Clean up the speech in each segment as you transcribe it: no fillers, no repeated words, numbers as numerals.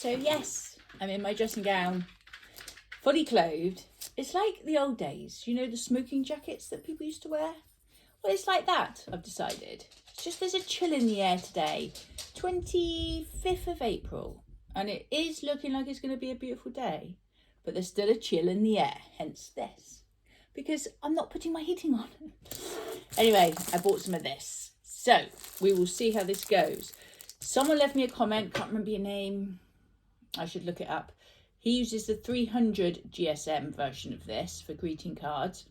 So yes, I'm in my dressing gown, fully clothed. It's like the old days, you know, the smoking jackets that people used to wear? Well, it's like that, I've decided. It's just there's a chill in the air today, 25th of April, and it is looking like it's going to be a beautiful day, but there's still a chill in the air, hence this, because I'm not putting my heating on. Anyway, I bought some of this, so we will see how this goes. Someone left me a comment, can't remember your name, I should look it up. He uses the 300 GSM version of this for greeting cards.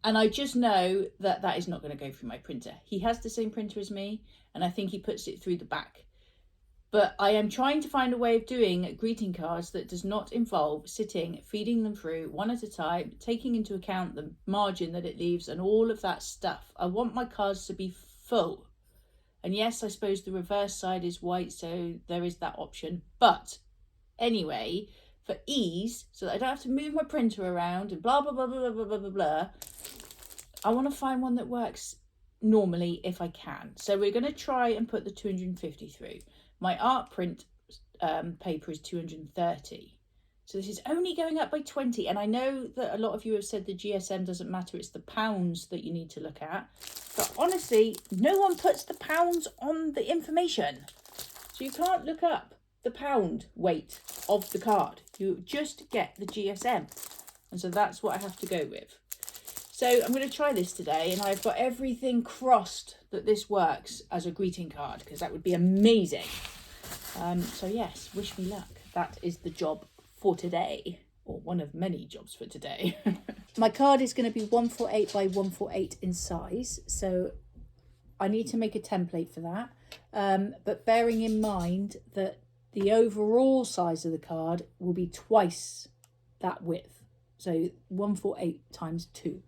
And I just know that that is not going to go through my printer. He has the same printer as me, and I think he puts it through the back. But I am trying to find a way of doing greeting cards that does not involve sitting, feeding them through one at a time, taking into account the margin that it leaves and all of that stuff. I want my cards to be full. And yes, I suppose the reverse side is white, so there is that option. But anyway, for ease, so that I don't have to move my printer around and blah, blah, blah, blah, blah, blah, blah, blah, I want to find one that works normally if I can. So we're going to try and put the 250 through. My art print paper is 230. So this is only going up by 20. And I know that a lot of you have said the GSM doesn't matter. It's the pounds that you need to look at. But honestly, no one puts the pounds on the information. So you can't look up the pound weight of the card. You just get the GSM. And so that's what I have to go with. So I'm going to try this today, and I've got everything crossed that this works as a greeting card, because that would be amazing. So yes, wish me luck. That is the job for today, or one of many jobs for today. My card is going to be 148 by 148 in size, so I need to make a template for that. But bearing in mind that the overall size of the card will be twice that width, so 148 times 2.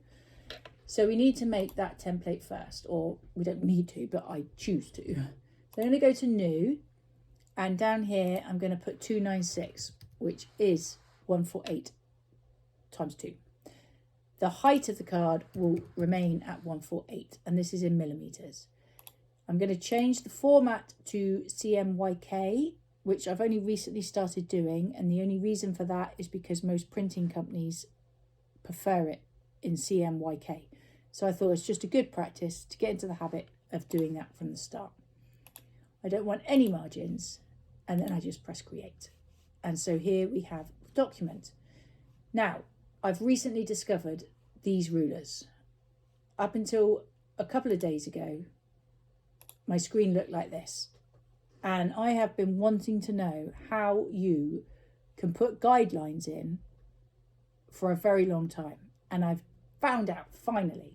So we need to make that template first, or we don't need to, but I choose to. So I'm going to go to new, and down here I'm going to put 296, which is 148 times 2. The height of the card will remain at 148, and this is in millimeters. I'm going to change the format to CMYK, which I've only recently started doing, and the only reason for that is because most printing companies prefer it in CMYK. So I thought it's just a good practice to get into the habit of doing that from the start. I don't want any margins, and then I just press create. And so here we have the document. Now, I've recently discovered these rulers. Up until a couple of days ago, my screen looked like this. And I have been wanting to know how you can put guidelines in for a very long time. And I've found out finally.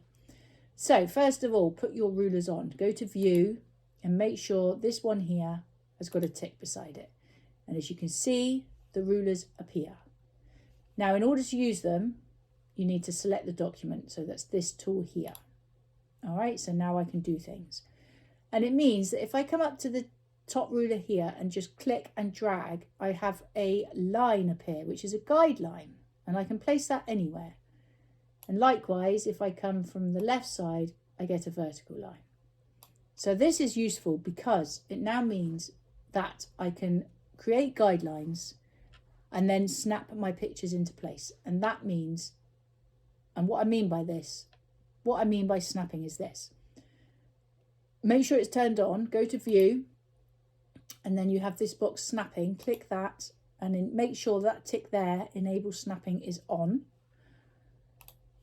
So first of all, put your rulers on. Go to view and make sure this one here has got a tick beside it. And as you can see, the rulers appear. Now, in order to use them, you need to select the document. So that's this tool here. All right, so now I can do things. And it means that if I come up to the top ruler here and just click and drag, I have a line appear, which is a guideline, and I can place that anywhere. And likewise, if I come from the left side, I get a vertical line. So this is useful because it now means that I can create guidelines and then snap my pictures into place. And that means, and what I mean by snapping is this. Make sure it's turned on, go to view, and then you have this box snapping, click that, and then make sure that tick there, enable snapping, is on.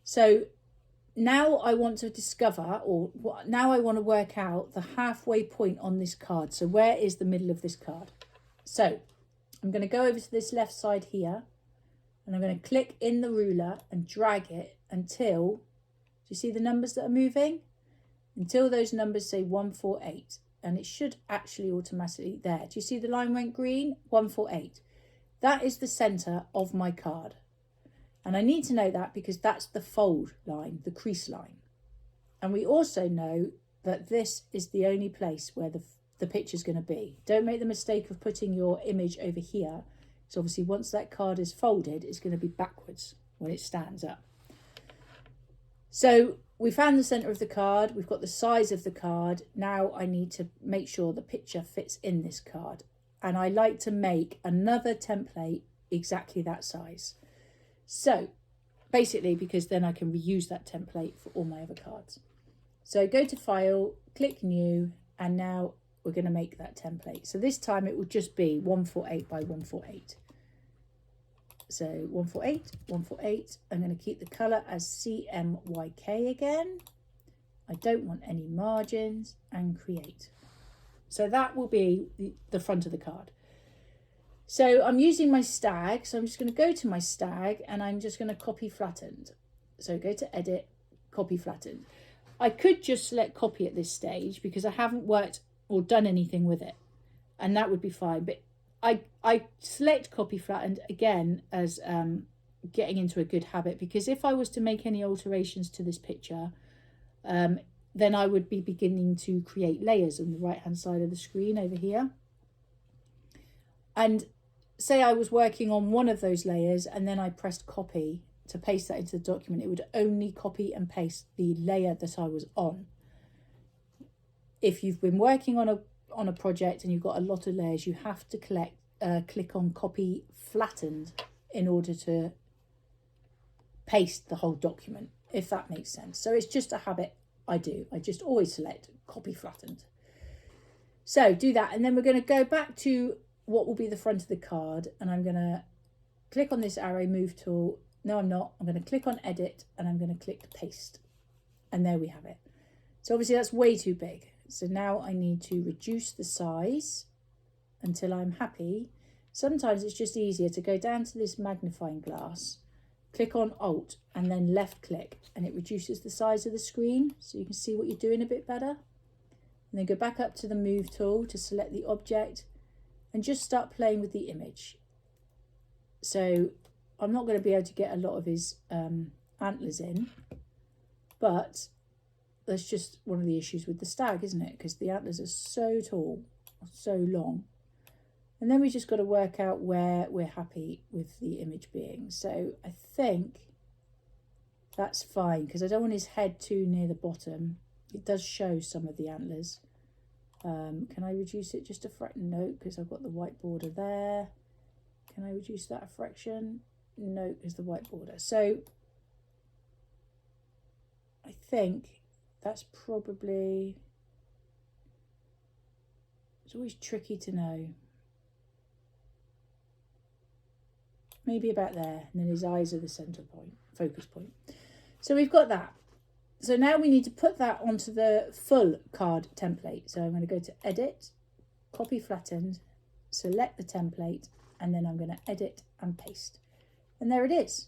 So now I want to discover, or now I want to work out the halfway point on this card. So where is the middle of this card? So I'm going to go over to this left side here, and I'm going to click in the ruler and drag it until, do you see the numbers that are moving? Until those numbers say 148, and it should actually automatically, there. Do you see the line went green? 148. That is the center of my card. And I need to know that because that's the fold line, the crease line. And we also know that this is the only place where the picture's going to be. Don't make the mistake of putting your image over here. So obviously once that card is folded, it's going to be backwards when it stands up. So we found the center of the card. We've got the size of the card. Now I need to make sure the picture fits in this card. and I like to make another template exactly that size. So basically, because then I can reuse that template for all my other cards. So go to File, click New, and now we're going to make that template. So this time it will just be 148 by 148. So 148, 148. I'm going to keep the colour as CMYK again. I don't want any margins, and create. So that will be the front of the card. So I'm using my stag. So I'm just going to go to my stag and I'm just going to copy flattened. So go to edit, copy flattened. I could just select copy at this stage because I haven't worked or done anything with it, and that would be fine. But I select copy flattened again as getting into a good habit, because if I was to make any alterations to this picture, then I would be beginning to create layers on the right hand side of the screen over here. And say I was working on one of those layers and then I pressed copy to paste that into the document, it would only copy and paste the layer that I was on. If you've been working on a project and you've got a lot of layers, you have to click on copy flattened in order to paste the whole document, if that makes sense. So it's just a habit I do. I just always select copy flattened. So do that, and then we're going to go back to what will be the front of the card, and I'm going to click on this arrow move tool. No, I'm not. I'm going to click on edit and I'm going to click paste, and there we have it. So obviously that's way too big. So now I need to reduce the size until I'm happy. Sometimes it's just easier to go down to this magnifying glass, click on Alt and then left click, and it reduces the size of the screen so you can see what you're doing a bit better. And then go back up to the move tool to select the object and just start playing with the image. So I'm not going to be able to get a lot of his antlers in, but that's just one of the issues with the stag, isn't it? Because the antlers are so tall, so long. And then we just got to work out where we're happy with the image being. So I think that's fine, because I don't want his head too near the bottom. It does show some of the antlers. Can I reduce it just a fraction? No, because I've got the white border there. Can I reduce that a fraction? No, because the white border. So I think that's probably, it's always tricky to know. Maybe about there, and then his eyes are the center point, focus point. So we've got that. So now we need to put that onto the full card template. So I'm going to go to edit, copy flattened, select the template, and then I'm going to edit and paste. And there it is.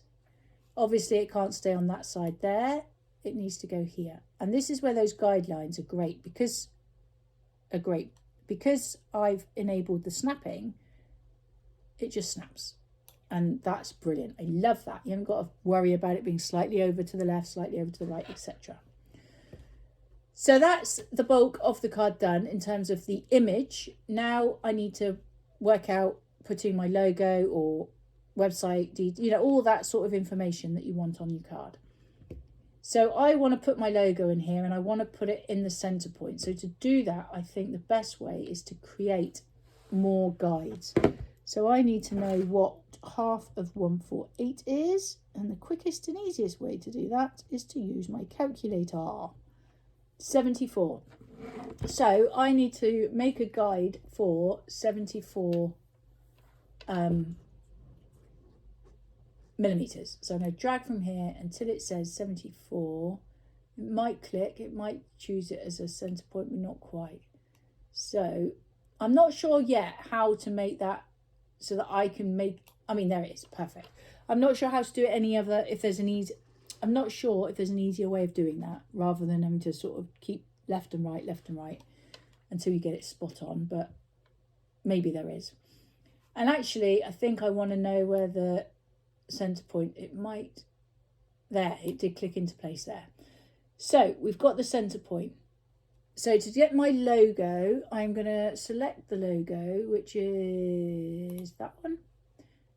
Obviously it can't stay on that side there. It needs to go here. And this is where those guidelines are great, because I've enabled the snapping, it just snaps. And that's brilliant. I love that. You haven't got to worry about it being slightly over to the left, slightly over to the right, etc. So that's the bulk of the card done in terms of the image. Now I need to work out putting my logo or website, you know, all that sort of information that you want on your card. So I want to put my logo in here, and I want to put it in the center point. So to do that, I think the best way is to create more guides. So I need to know what half of 148 is, and the quickest and easiest way to do that is to use my calculator. 74. So I need to make a guide for 74 millimeters. So I'm going to drag from here until it says 74. It might click, it might choose it as a center point, but not quite. So I'm not sure yet how to make that so that I can make, I mean, there it is, perfect. I'm not sure how to do it any other, if there's an easy, I'm not sure if there's an easier way of doing that rather than having to sort of keep left and right until you get it spot on, but maybe there is. And actually, I think I want to know where the center point, it might, there, it did click into place there. So we've got the center point. So to get my logo, I'm going to select the logo, which is that one.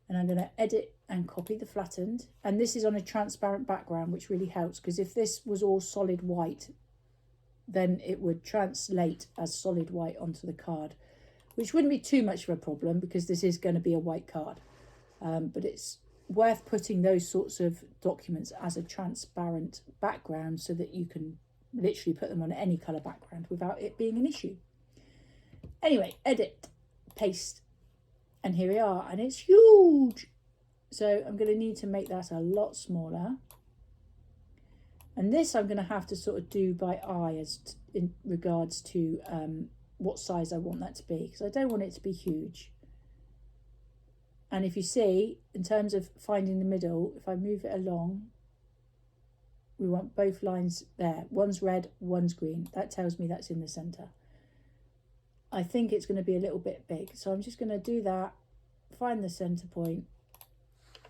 And I'm going to edit and copy the flattened. And this is on a transparent background, which really helps, because if this was all solid white, then it would translate as solid white onto the card, which wouldn't be too much of a problem because this is going to be a white card. But it's worth putting those sorts of documents as a transparent background so that you can literally put them on any colour background without it being an issue. Anyway, edit, paste, and here we are, and it's huge. So I'm going to need to make that a lot smaller. And this I'm going to have to sort of do by eye as in regards to what size I want that to be, because I don't want it to be huge. And if you see, in terms of finding the middle, if I move it along, we want both lines there. One's red, one's green. That tells me that's in the centre. I think it's going to be a little bit big. So I'm just going to do that, find the centre point,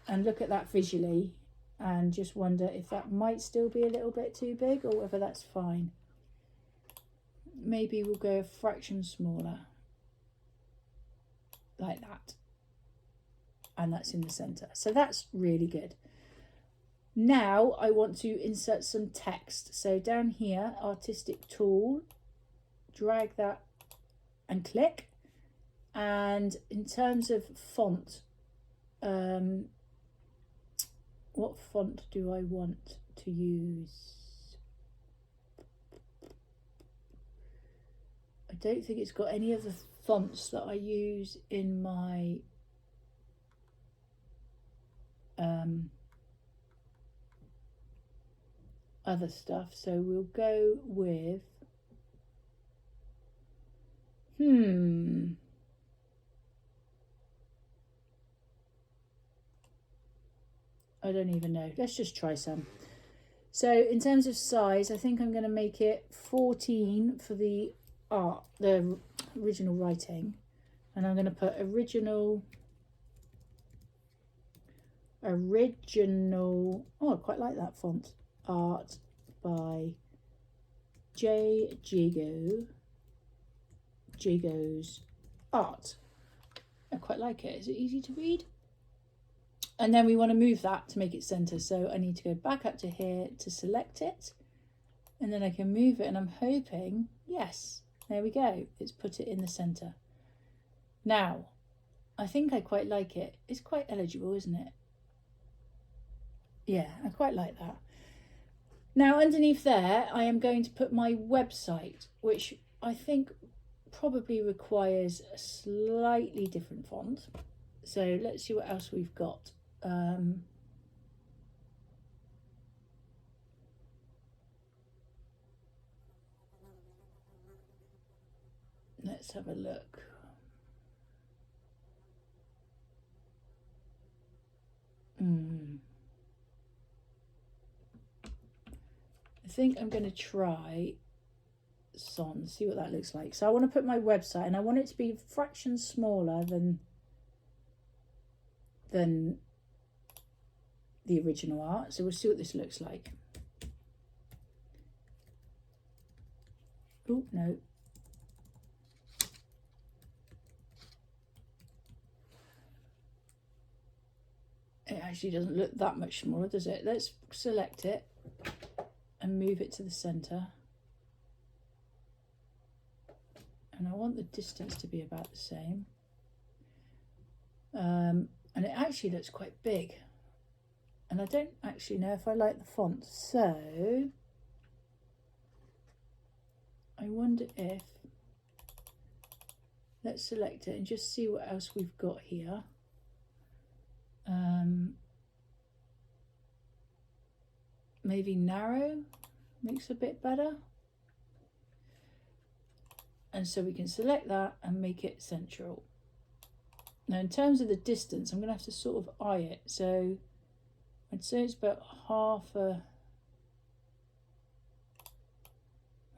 and look at that visually, and just wonder if that might still be a little bit too big or whether that's fine. Maybe we'll go a fraction smaller, like that. And that's in the centre. So that's really good. Now I want to insert some text. So down here, artistic tool, drag that and click. And in terms of font, what font do I want to use? I don't think it's got any of the fonts that I use in my other stuff, so we'll go with I don't even know. Let's just try some. So in terms of size, I think I'm going to make it 14 for the art, the original writing, and I'm going to put original. Oh, I quite like that font. Art by Jago's Art. I quite like it. Is it easy to read? And then we want to move that to make it center. So I need to go back up to here to select it. And then I can move it, and I'm hoping, yes, there we go. It's put it in the center. Now, I think I quite like it. It's quite eligible, isn't it? Yeah, I quite like that. Now underneath there, I am going to put my website, which I think probably requires a slightly different font. So let's see what else we've got. Let's have a look. I think I'm going to try Son, see what that looks like. So I want to put my website, and I want it to be a fraction smaller than the original art. So we'll see what this looks like. Oh, no. It actually doesn't look that much smaller, does it? Let's select it and move it to the center. And I want the distance to be about the same. And it actually looks quite big. And I don't actually know if I like the font. So I wonder if, let's select it and just see what else we've got here. Maybe narrow makes a bit better. And so we can select that and make it central. Now in terms of the distance, I'm going to have to sort of eye it. So I'd say it's about half a,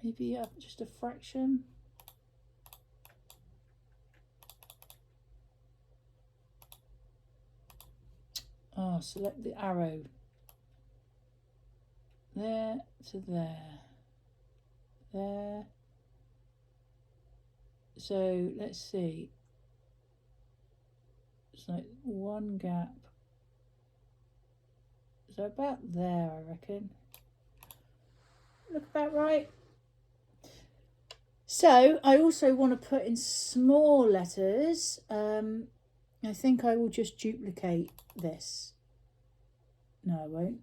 maybe just a fraction. Oh, select the arrow. There to there. There. So let's see. It's like one gap. So about there, I reckon. Look about right. So I also want to put in small letters. I think I will just duplicate this. No, I won't.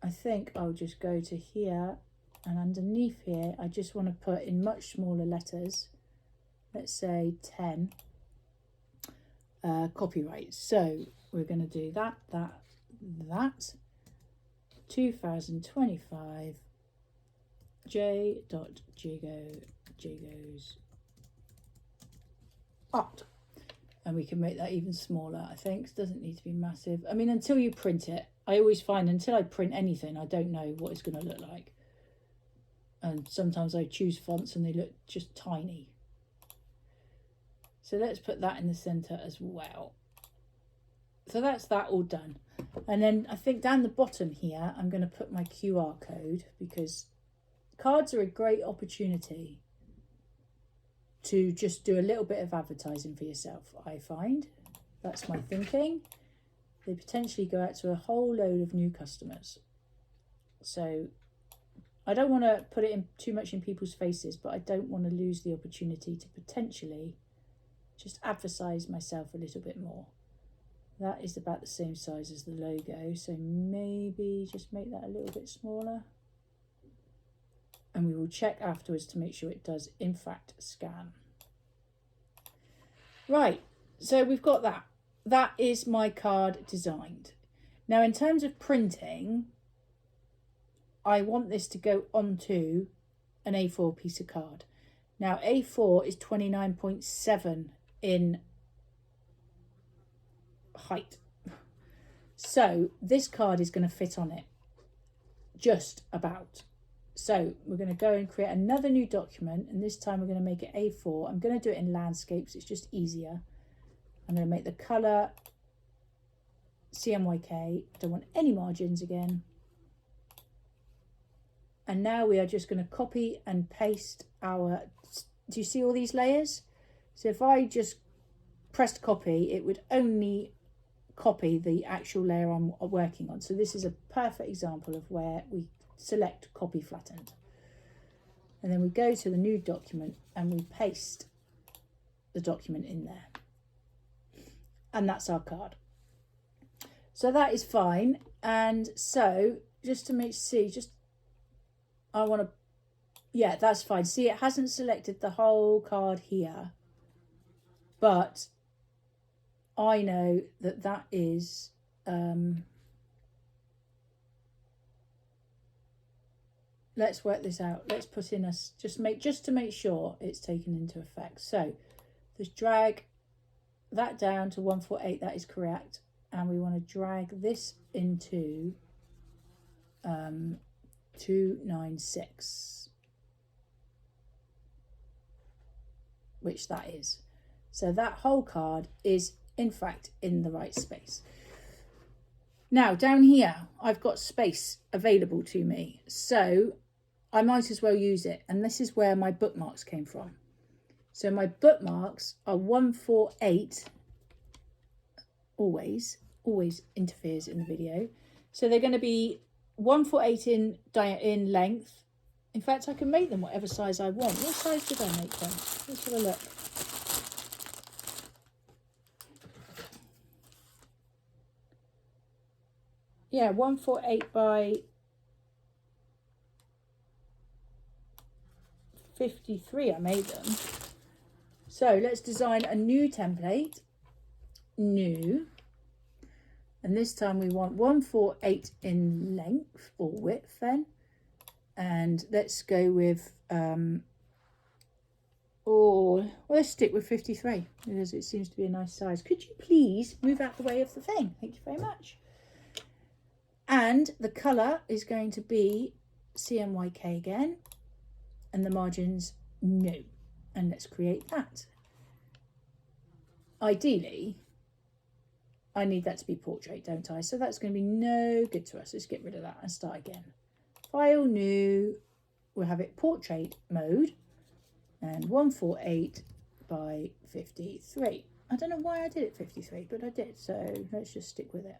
I think I'll just go to here, and underneath here I just want to put in much smaller letters, let's say 10, copyright. So we're going to do that 2025 J.Jago's art. And we can make that even smaller, I think. It doesn't need to be massive. I mean, until you print it, I always find until I print anything, I don't know what it's going to look like. And sometimes I choose fonts and they look just tiny. So let's put that in the center as well. So that's that all done. And then I think down the bottom here, I'm going to put my QR code, because cards are a great opportunity to just do a little bit of advertising for yourself, I find. That's my thinking. They potentially go out to a whole load of new customers. So I don't want to put it in too much in people's faces, but I don't want to lose the opportunity to potentially just advertise myself a little bit more. That is about the same size as the logo, so maybe just make that a little bit smaller. And we will check afterwards to make sure it does in fact scan. Right, so we've got that. That is my card designed. Now in terms of printing, I want this to go onto an A4 piece of card. Now A4 is 29.7 in height. So this card is going to fit on it, just about. So we're going to go and create another new document, and this time we're going to make it A4. I'm going to do it in landscapes, it's just easier. I'm going to make the colour CMYK. I don't want any margins again. And now we are just going to copy and paste our, do you see all these layers? So if I just pressed copy, it would only copy the actual layer I'm working on. So this is a perfect example of where we select copy flattened. And then we go to the new document and we paste the document in there. And that's our card. So that is fine. And so just to make, see, just, I want to, yeah, that's fine. See, it hasn't selected the whole card here, but I know that that is, let's work this out. Let's put in just to make sure it's taken into effect. So just drag that down to 148, that is correct. And we want to drag this into 296, which that is. So that whole card is in fact in the right space. Now down here, I've got space available to me, so I might as well use it. And this is where my bookmarks came from. So my bookmarks are 148, always interferes in the video. So they're going to be 148 in length. In fact, I can make them whatever size I want. What size did I make them? Let's have a look. Yeah, 148 by 53 I made them. So let's design a new template. New. And this time we want 148 in length or width then. And let's go with, let's stick with 53 because it seems to be a nice size. Could you please move out the way of the thing? Thank you very much. And the colour is going to be CMYK again. And the margins, no. And let's create that. Ideally, I need that to be portrait, don't I? So that's going to be no good to us. Let's get rid of that and start again. File, new. We'll have it portrait mode. And 148 by 53. I don't know why I did it 53, but I did. So let's just stick with it.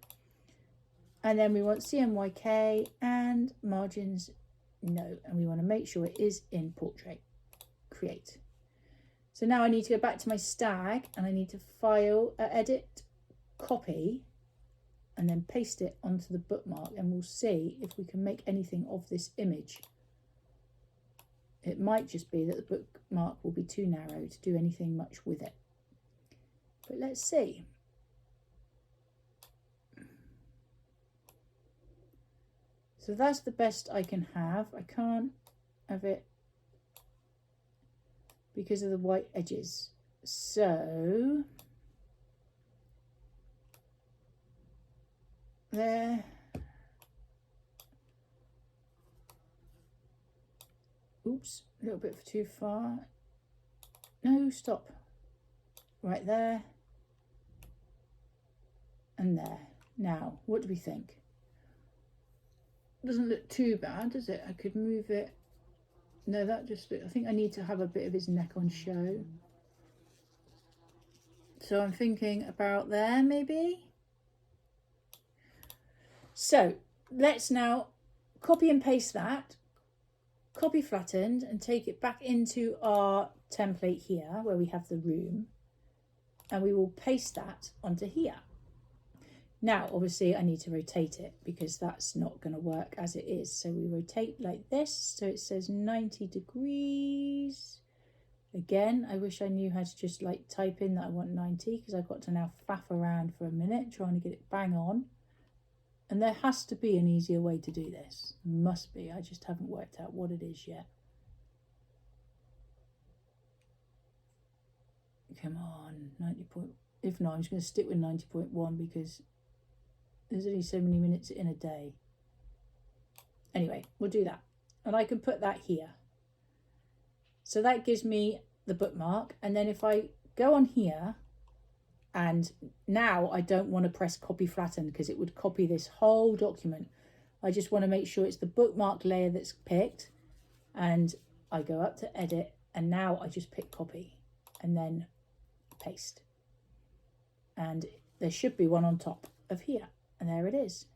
And then we want CMYK and margins, No, and we want to make sure it is in portrait. Create. So now I need to go back to my stag and I need to file, edit, copy, and then paste it onto the bookmark, and we'll see if we can make anything of this image. It might just be that the bookmark will be too narrow to do anything much with it. But let's see. So that's the best I can have. I can't have it because of the white edges. So there. Oops, a little bit too far. No, stop. Right there. And there. Now, what do we think? Doesn't look too bad, does it? I could move it. No, that just look, I think I need to have a bit of his neck on show. So I'm thinking about there maybe. So let's now copy and paste that, copy flattened, and take it back into our template here where we have the room, and we will paste that onto here. Now, obviously, I need to rotate it because that's not going to work as it is. So we rotate like this. So it says 90 degrees. Again, I wish I knew how to just like type in that I want 90, because I've got to now faff around for a minute trying to get it bang on. And there has to be an easier way to do this. Must be. I just haven't worked out what it is yet. Come on, 90 point. If not, I'm just going to stick with 90.1 because there's only so many minutes in a day. Anyway, we'll do that. And I can put that here. So that gives me the bookmark. And then if I go on here, and now I don't want to press copy flatten because it would copy this whole document. I just want to make sure it's the bookmark layer that's picked. And I go up to edit, and now I just pick copy and then paste. And there should be one on top of here. And there it is.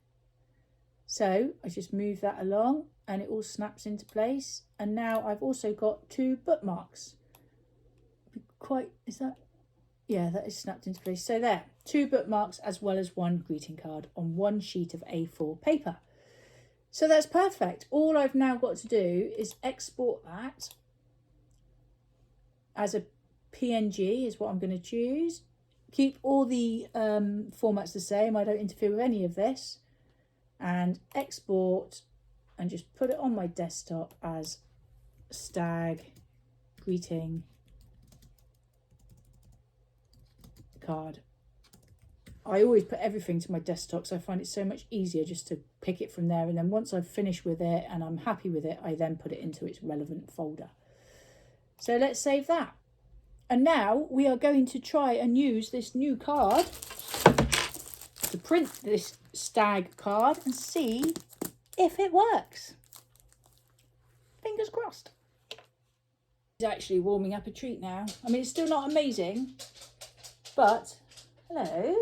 So I just move that along and it all snaps into place. And now I've also got two bookmarks. Is that? Yeah, that is snapped into place. So there, two bookmarks as well as one greeting card on one sheet of A4 paper. So that's perfect. All I've now got to do is export that as a PNG is what I'm going to choose. Keep all the formats the same. I don't interfere with any of this. And export and just put it on my desktop as stag greeting card. I always put everything to my desktop, so I find it so much easier just to pick it from there. And then once I've finished with it and I'm happy with it, I then put it into its relevant folder. So let's save that. And now we are going to try and use this new card to print this stag card and see if it works. Fingers crossed. It's actually warming up a treat now. I mean, it's still not amazing, but hello.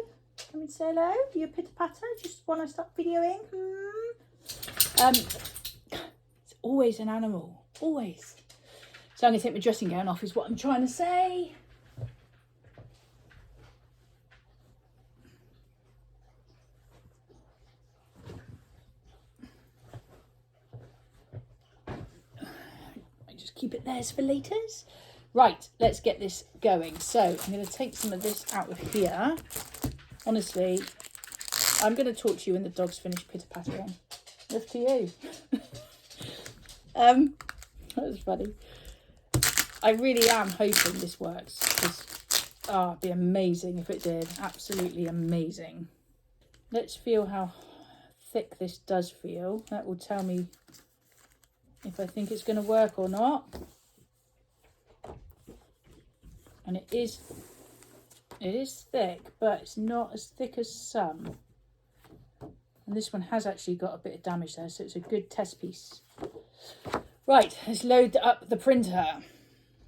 Come and say hello. You pitter patter just when I start videoing. It's always an animal, always. So I'm going to take my dressing gown off is what I'm trying to say. I just keep it there for laters. Right, let's get this going. So I'm going to take some of this out of here. Honestly, I'm going to talk to you when the dog's finished pitter-pattering. Left to you. That was funny. I really am hoping this works, because it'd be amazing if it did. Absolutely amazing. Let's feel how thick this does feel. That will tell me if I think it's going to work or not. And it is thick, but it's not as thick as some. And this one has actually got a bit of damage there, so it's a good test piece. Right, let's load up the printer.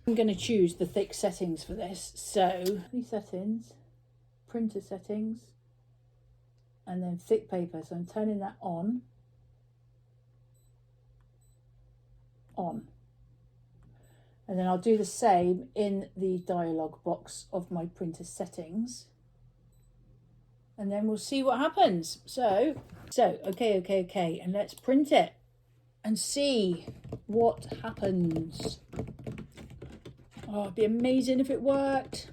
I'm going to choose the thick settings for this. So these settings, printer settings, and then thick paper. So I'm turning that on. on. And then I'll do the same in the dialog box of my printer settings. And then we'll see what happens. So, okay. And let's print it and see what happens. Oh, it'd be amazing if it worked.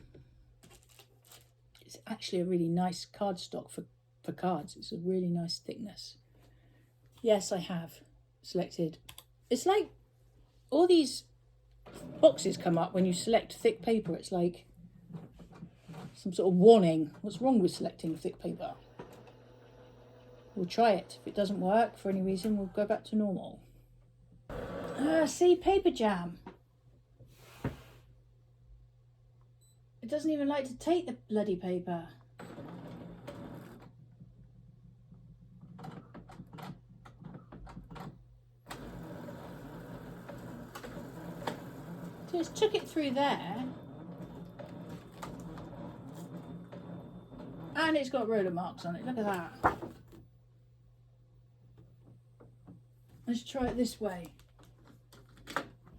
It's actually a really nice cardstock for cards. It's a really nice thickness. Yes, I have selected. It's like all these boxes come up when you select thick paper. It's like some sort of warning. What's wrong with selecting thick paper? We'll try it. If it doesn't work for any reason, we'll go back to normal. See, paper jam. It doesn't even like to take the bloody paper. So it's took it through there. And it's got roller marks on it. Look at that. Let's try it this way.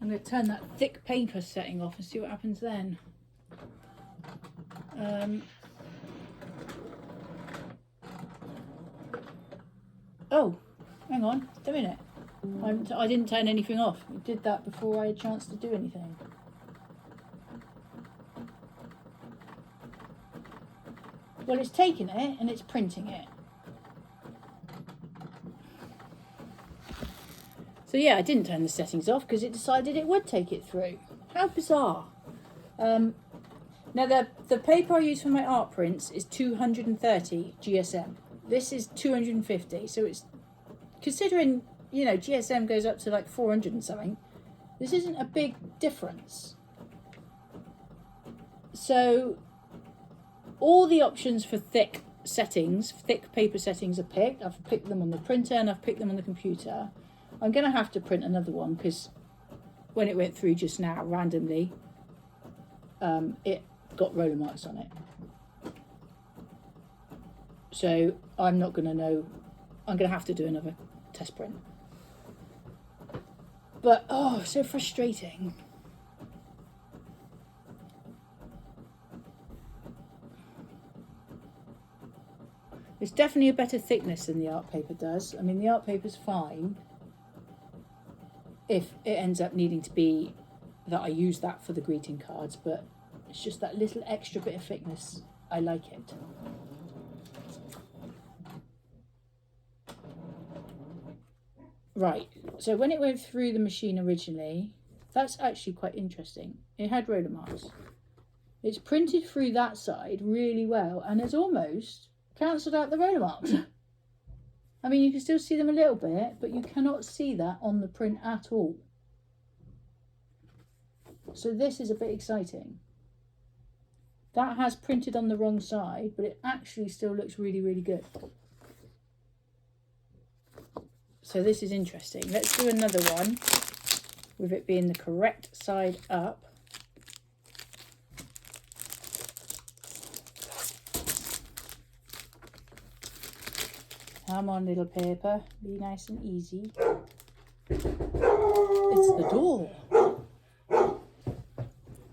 I'm going to turn that thick paper setting off and see what happens then. Oh, hang on, a minute. I didn't turn anything off. I did that before I had a chance to do anything. Well, it's taking it and it's printing it. So yeah, I didn't turn the settings off because it decided it would take it through. How bizarre. Now the paper I use for my art prints is 230 GSM. This is 250, so it's, considering, you know, GSM goes up to like 400 and something, this isn't a big difference. So all the options for thick settings, thick paper settings are picked. I've picked them on the printer and I've picked them on the computer. I'm going to have to print another one because when it went through just now randomly, it got roller marks on it. So I'm not going to know. I'm going to have to do another test print. But oh, so frustrating. It's definitely a better thickness than the art paper does. I mean, the art paper's fine if it ends up needing to be that I use that for the greeting cards, but it's just that little extra bit of thickness. I like it. Right, so when it went through the machine originally, that's actually quite interesting. It had roller marks. It's printed through that side really well and has almost cancelled out the roller marks. I mean, you can still see them a little bit, but you cannot see that on the print at all. So this is a bit exciting. That has printed on the wrong side, but it actually still looks really, really good. So this is interesting. Let's do another one with it being the correct side up. Come on, little paper, be nice and easy. It's the door.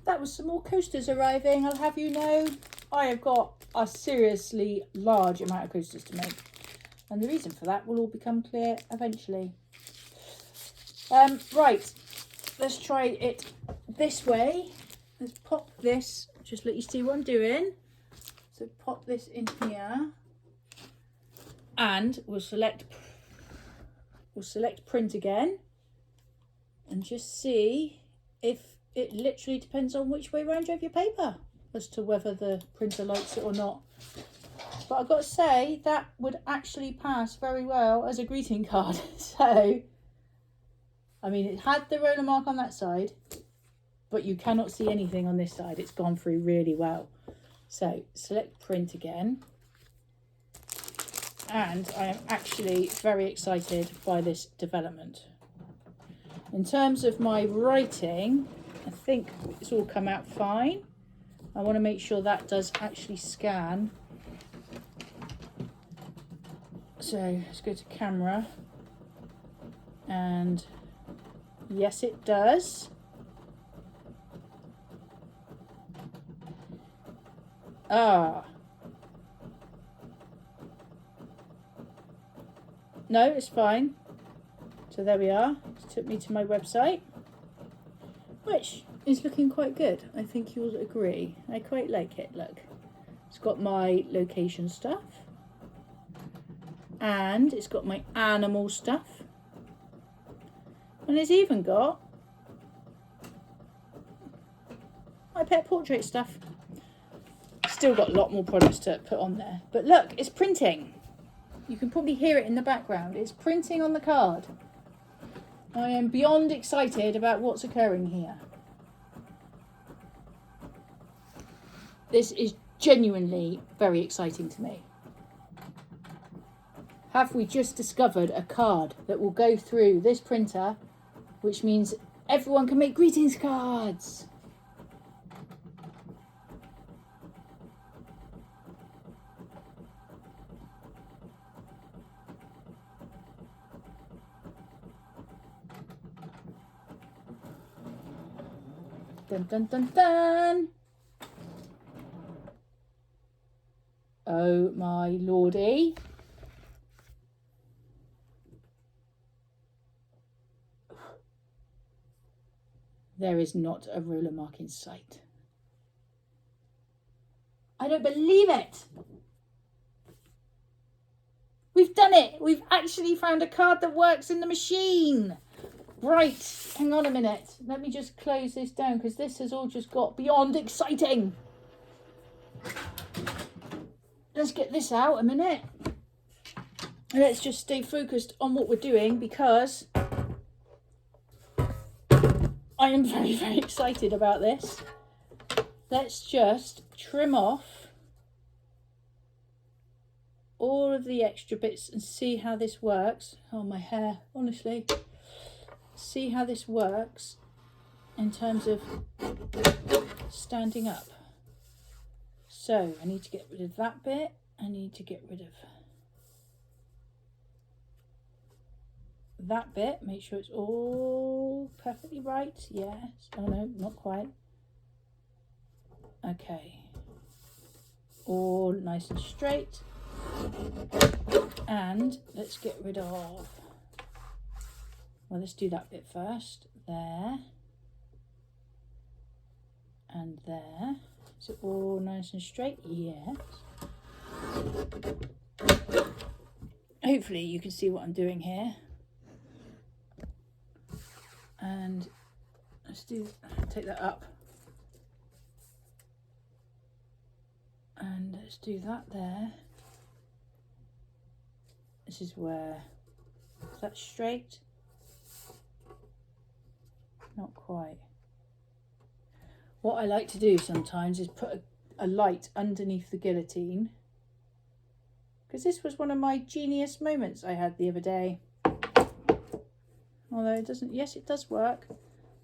That was some more coasters arriving, I'll have you know. I have got a seriously large amount of coasters to make. And the reason for that will all become clear eventually. Right, let's try it this way. Let's pop this, just let you see what I'm doing. So pop this in here. And we'll select print again and just see if it literally depends on which way around you have your paper as to whether the printer likes it or not. But I've got to say that would actually pass very well as a greeting card. So, I mean, it had the roller mark on that side, but you cannot see anything on this side. It's gone through really well. So select print again. And I am actually very excited by this development. In terms of my writing, I think it's all come out fine. I want to make sure that does actually scan. So let's go to camera and Yes, it does. Ah. No, it's fine. So there we are. It took me to my website, which is looking quite good. I think you'll agree. I quite like it. Look, it's got my location stuff, and it's got my animal stuff, and it's even got my pet portrait stuff. Still got a lot more products to put on there, but look, it's printing. You can probably hear it in the background. It's printing on the card. I am beyond excited about what's occurring here. This is genuinely very exciting to me. Have we just discovered a card that will go through this printer, which means everyone can make greetings cards? Dun dun dun dun. Oh my lordy. There is not a ruler mark in sight. I don't believe it. We've done it. We've actually found a card that works in the machine. Right, hang on a minute. Let me just close this down because this has all just got beyond exciting. Let's get this out a minute. And let's just stay focused on what we're doing because I am very, very excited about this. Let's just trim off all of the extra bits and see how this works. Oh, my hair, honestly. See how this works in terms of standing up. So I need to get rid of that bit. I need to get rid of that bit. Make sure it's all perfectly right. Yes. Oh no, not quite. Okay. All nice and straight. And let's get rid of, well, let's do that bit first. There. And there. Is it all nice and straight? Yes. Hopefully you can see what I'm doing here. And let's take that up. And let's do that there. This is where, is that straight? Not quite. What I like to do sometimes is put a light underneath the guillotine, because this was one of my genius moments I had the other day. Although it doesn't, yes, it does work.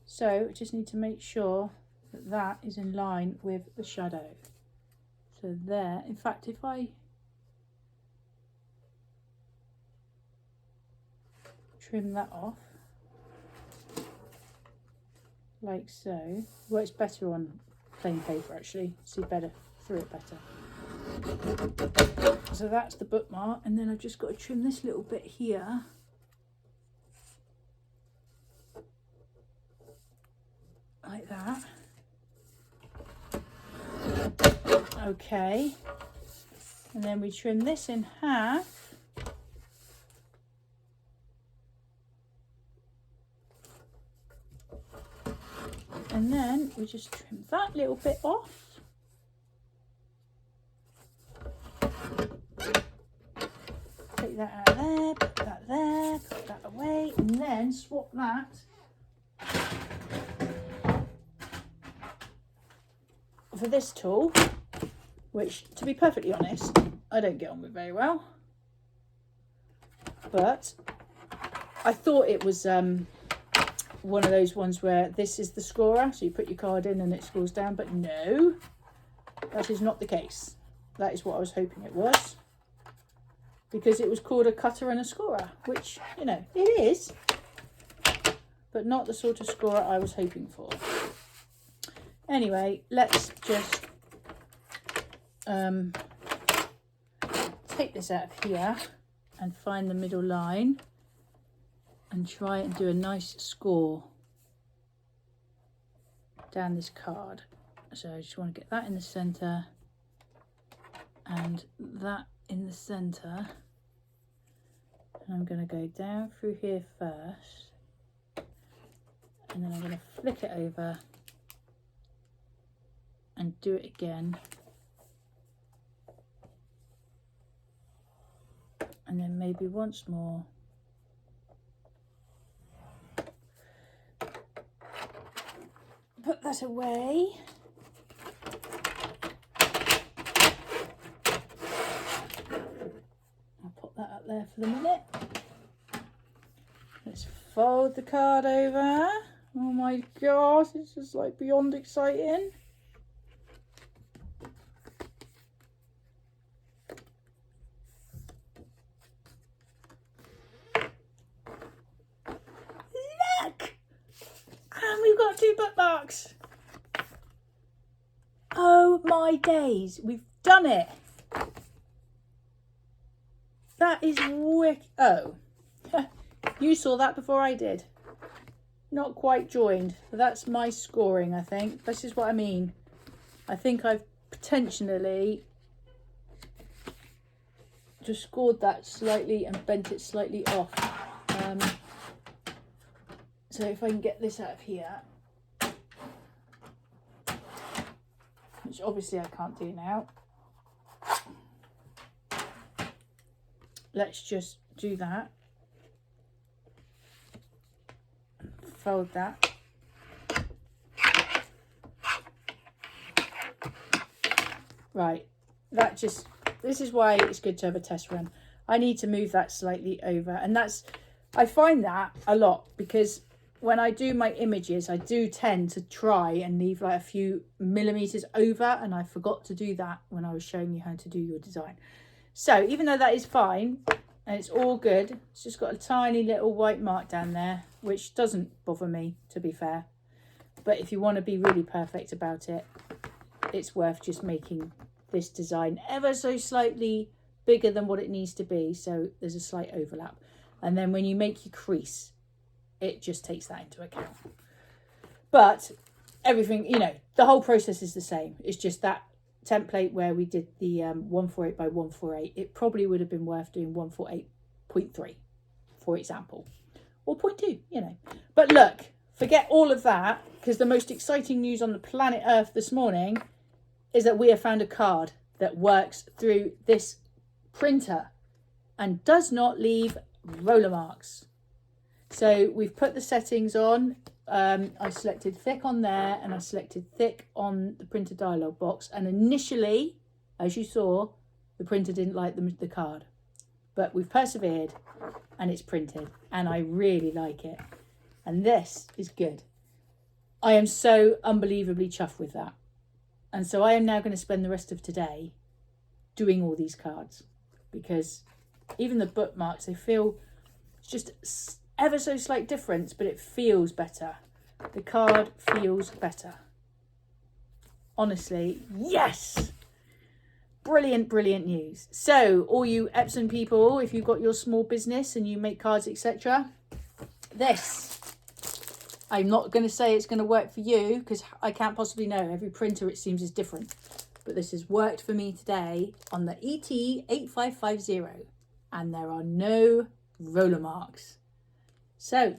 So I just need to make sure that that is in line with the shadow. So there, in fact, if I trim that off, like so, works better on plain paper actually, see better through it better. So that's the bookmark, and then I've just got to trim this little bit here. Like that. Okay. And then we trim this in half. And then we just trim that little bit off. Take that out of there, put that there, put that away, and then swap that for this tool, which, to be perfectly honest, I don't get on with very well. But I thought it was one of those ones where this is the scorer, so you put your card in and it scores down, but no, that is not the case. That is what I was hoping it was, because it was called a cutter and a scorer, which, you know, it is, but not the sort of scorer I was hoping for. Anyway, let's just take this out of here and find the middle line and try and do a nice score down this card. So I just want to get that in the centre and that in the centre, and I'm going to go down through here first, and then I'm going to flick it over and do it again, and then maybe once more. Put that away. I'll put that up there for the minute. Let's fold the card over. Oh my gosh, it's just like beyond exciting. Look! And we've got 2 bookmarks. Oh my days, we've done it. That is wicked. Oh, you saw that before I did. Not quite joined, but that's my scoring, I think. This is what I mean. I think I've potentially just scored that slightly and bent it slightly off. So if I can get this out of here, which obviously I can't do now. Let's just do that. Fold that. Right, that just, this is why it's good to have a test run. I need to move that slightly over, and that's, I find that a lot because when I do my images, I do tend to try and leave like a few millimeters over, and I forgot to do that when I was showing you how to do your design. So even though that is fine and it's all good, it's just got a tiny little white mark down there, which doesn't bother me, to be fair. But if you want to be really perfect about it, it's worth just making this design ever so slightly bigger than what it needs to be, so there's a slight overlap. And then when you make your crease, it just takes that into account. But everything, you know, the whole process is the same. It's just that template where we did the 148 by 148, it probably would have been worth doing 148.3, for example, or 0.2, you know. But look, forget all of that, because the most exciting news on the planet Earth this morning is that we have found a card that works through this printer and does not leave roller marks. So we've put the settings on. I selected thick on there and I selected thick on the printer dialog box. And initially, as you saw, the printer didn't like the card. But we've persevered and it's printed and I really like it. And this is good. I am so unbelievably chuffed with that. And so I am now going to spend the rest of today doing all these cards, because even the bookmarks, they feel just ever so slight difference, but it feels better. The card feels better. Honestly, yes! Brilliant, brilliant news. So all you Epson people, if you've got your small business and you make cards, etc., this, I'm not going to say it's going to work for you because I can't possibly know. Every printer, it seems, is different. But this has worked for me today on the ET8550. And there are no roller marks. So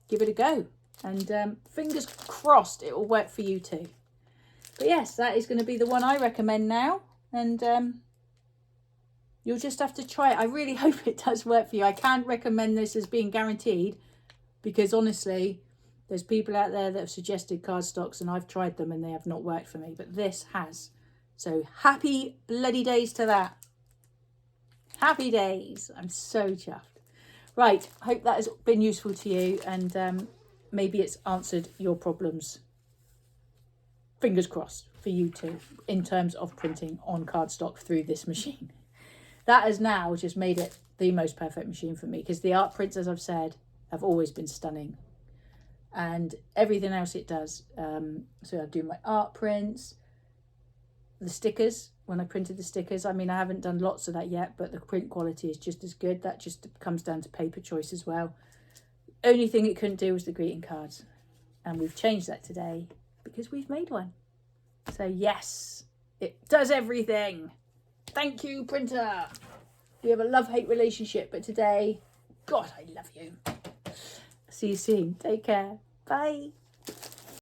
give it a go. And fingers crossed it will work for you too. But yes, that is going to be the one I recommend now. And you'll just have to try it. I really hope it does work for you. I can't recommend this as being guaranteed, because honestly, there's people out there that have suggested cardstocks and I've tried them and they have not worked for me. But this has. So happy bloody days to that. Happy days. I'm so chuffed. Right, hope that has been useful to you, and maybe it's answered your problems. Fingers crossed for you too, in terms of printing on cardstock through this machine. That has now just made it the most perfect machine for me, because the art prints, as I've said, have always been stunning. and everything else it does. So I do my art prints, the stickers, when I printed the stickers. I mean, I haven't done lots of that yet, but the print quality is just as good. That just comes down to paper choice as well. Only thing it couldn't do was the greeting cards. And we've changed that today because we've made one. So yes, it does everything. Thank you, printer. We have a love-hate relationship, but today, God, I love you. See you soon. Take care. Bye.